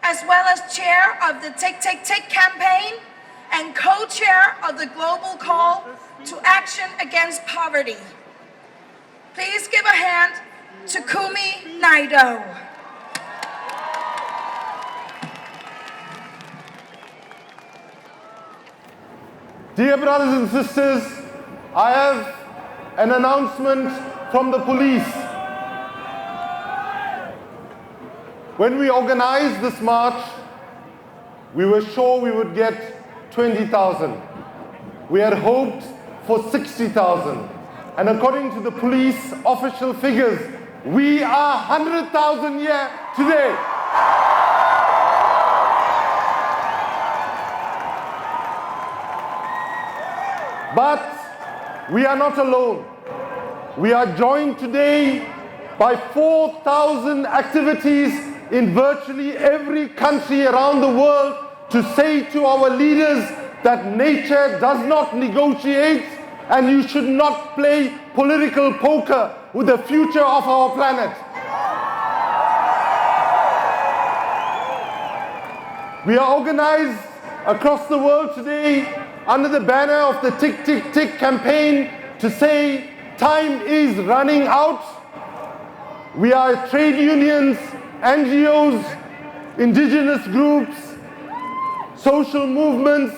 as well as chair of the Tick Tick Tick campaign and co-chair of the global call to action against poverty. Please give a hand to Kumi Naidoo. Dear brothers and sisters, I have an announcement from the police. When we organized this march, we were sure we would get 20,000. We had hoped for 60,000. And according to the police official figures, we are 100,000 here today. But we are not alone. We are joined today by 4,000 activities in virtually every country around the world to say to our leaders that nature does not negotiate and you should not play political poker with the future of our planet. We are organized across the world today under the banner of the Tick Tick Tick campaign to say time is running out. We are trade unions, NGOs, indigenous groups, social movements,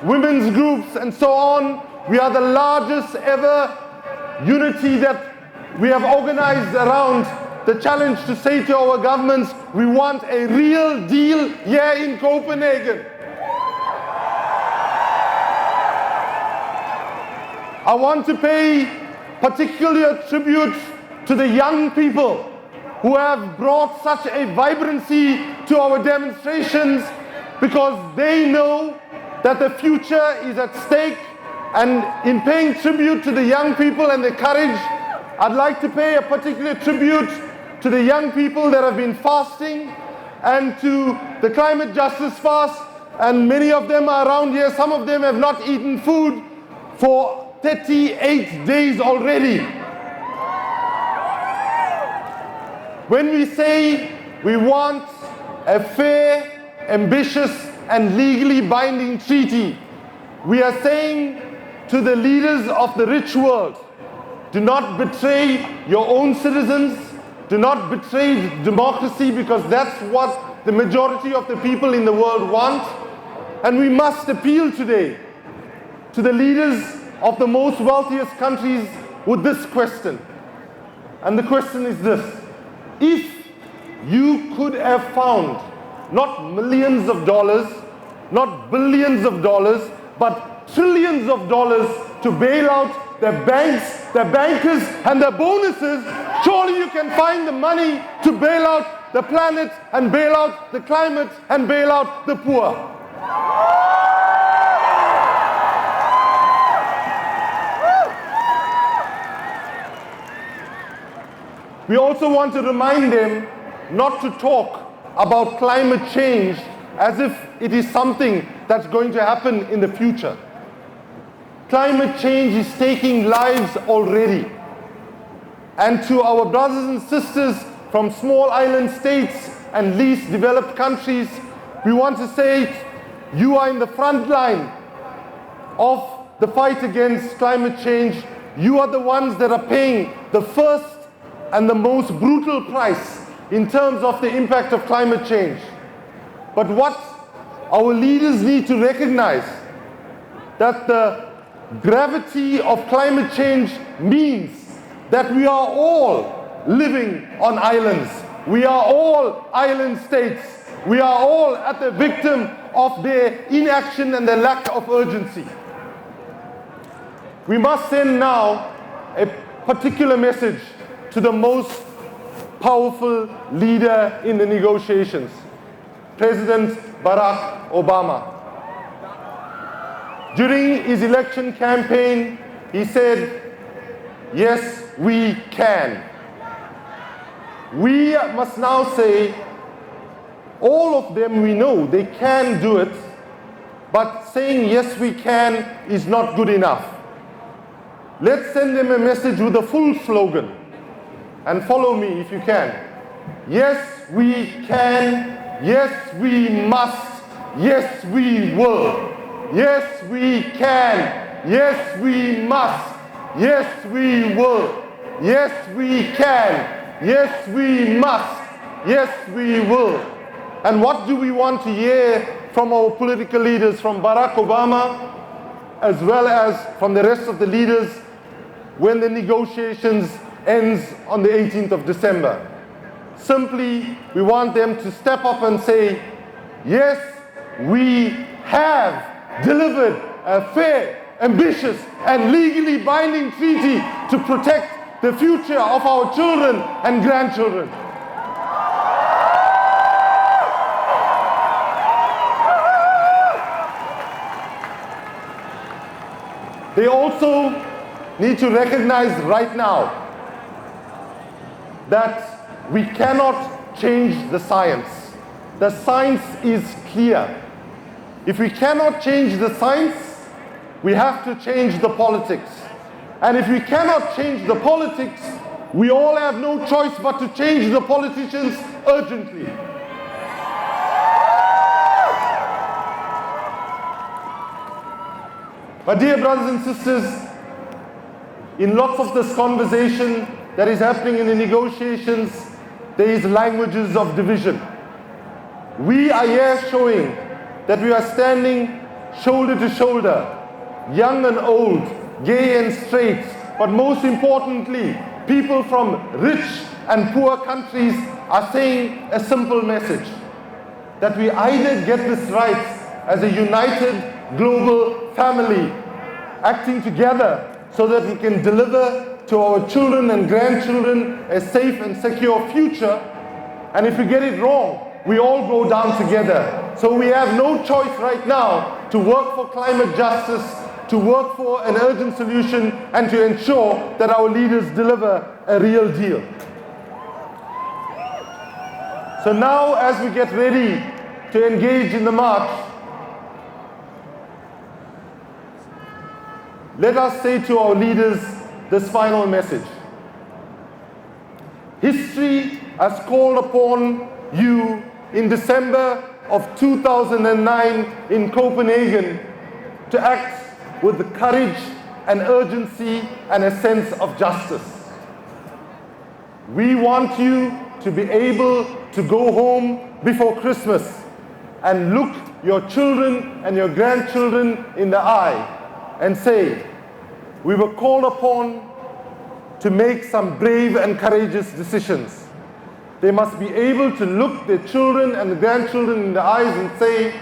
women's groups, and so on. We are the largest ever unity that we have organized around the challenge to say to our governments, we want a real deal here in Copenhagen. I want to pay particular tribute to the young people who have brought such a vibrancy to our demonstrations, because they know that the future is at stake. And in paying tribute to the young people and their courage, I'd like to pay a particular tribute to the young people that have been fasting and to the climate justice fast. And many of them are around here. Some of them have not eaten food for 38 days already. When we say we want a fair, ambitious, and legally binding treaty, we are saying to the leaders of the rich world, do not betray your own citizens, do not betray democracy, because that's what the majority of the people in the world want. And we must appeal today to the leaders of the most wealthiest countries with this question. And the question is this: if you could have found not millions of dollars, not billions of dollars, but trillions of dollars to bail out the banks, the bankers, and the bonuses, surely you can find the money to bail out the planet and bail out the climate and bail out the poor. We also want to remind them not to talk about climate change as if it is something that's going to happen in the future. Climate change is taking lives already. And to our brothers and sisters from small island states and least developed countries, we want to say, you are in the front line of the fight against climate change. You are the ones that are paying the first and the most brutal price in terms of the impact of climate change. But what our leaders need to recognize, that the gravity of climate change means that we are all living on islands. We are all island states. We are all at the victim of their inaction and their lack of urgency. We must send now a particular message to the most powerful leader in the negotiations, President Barack Obama. During his election campaign, he said, yes, we can. We must now say, all of them we know they can do it, but saying yes we can is not good enough. Let's send them a message with a full slogan, and follow me if you can. Yes, we can. Yes, we must. Yes, we will. Yes, we can. Yes, we must. Yes, we will. Yes, we can. Yes, we must. Yes, we will. And what do we want to hear from our political leaders, from Barack Obama, as well as from the rest of the leaders when the negotiations ends on the 18th of December? Simply, we want them to step up and say, yes, we have delivered a fair, ambitious, and legally binding treaty to protect the future of our children and grandchildren. They also need to recognize right now that we cannot change the science. The science is clear. If we cannot change the science, we have to change the politics. And if we cannot change the politics, we all have no choice but to change the politicians urgently. But dear brothers and sisters, in lots of this conversation that is happening in the negotiations, there is languages of division. We are here showing that we are standing shoulder to shoulder, young and old, gay and straight, but most importantly, people from rich and poor countries are saying a simple message, that we either get this right as a united global family, acting together so that we can deliver to our children and grandchildren a safe and secure future, and if we get it wrong, we all go down together. So we have no choice right now to work for climate justice, to work for an urgent solution, and to ensure that our leaders deliver a real deal. So now, as we get ready to engage in the march, let us say to our leaders this final message. History has called upon you in December of 2009 in Copenhagen to act with the courage and urgency and a sense of justice. We want you to be able to go home before Christmas and look your children and your grandchildren in the eye and say, we were called upon to make some brave and courageous decisions. They must be able to look their children and the grandchildren in the eyes and say,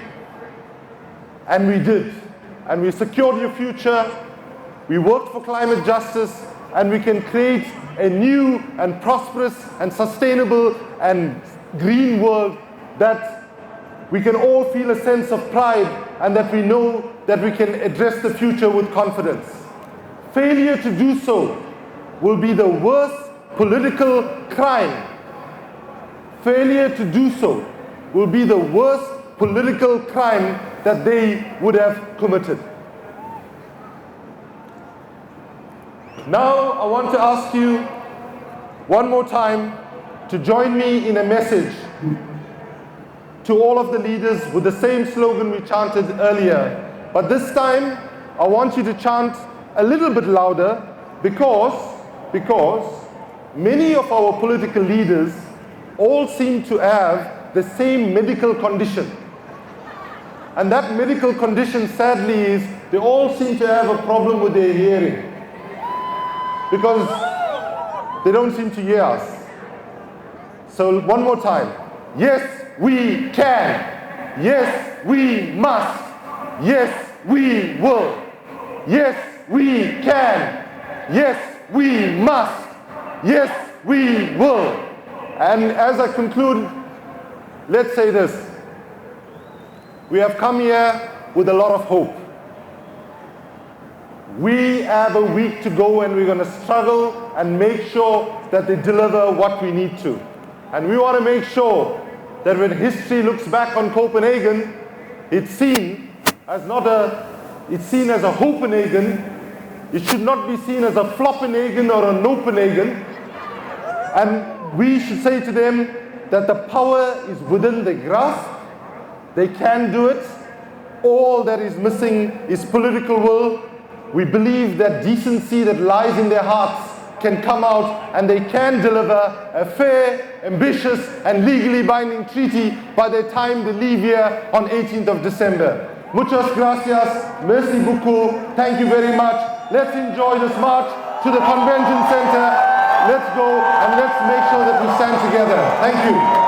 and we did. And we secured your future, we worked for climate justice, and we can create a new and prosperous and sustainable and green world that we can all feel a sense of pride and that we know that we can address the future with confidence. Failure to do so will be the worst political crime. Failure to do so will be the worst political crime that they would have committed. Now, I want to ask you one more time to join me in a message to all of the leaders with the same slogan we chanted earlier. But this time, I want you to chant a little bit louder because many of our political leaders all seem to have the same medical condition. And that medical condition, sadly, is they all seem to have a problem with their hearing because they don't seem to hear us. So one more time. Yes, we can. Yes, we must. Yes, we will. Yes, we can. Yes, we must. Yes, we will. And as I conclude, let's say this. We have come here with a lot of hope. We have a week to go and we're going to struggle and make sure that they deliver what we need to. And we want to make sure that when history looks back on Copenhagen, it's seen as a Hopenhagen. It should not be seen as a Floppenhagen or a Nopenhagen. And we should say to them that the power is within their grasp. They can do it. All that is missing is political will. We believe that decency that lies in their hearts can come out and they can deliver a fair, ambitious and legally binding treaty by the time they leave here on 18th of December. Muchas gracias, merci beaucoup, thank you very much. Let's enjoy this march to the convention center. Let's go and let's make sure that we stand together. Thank you.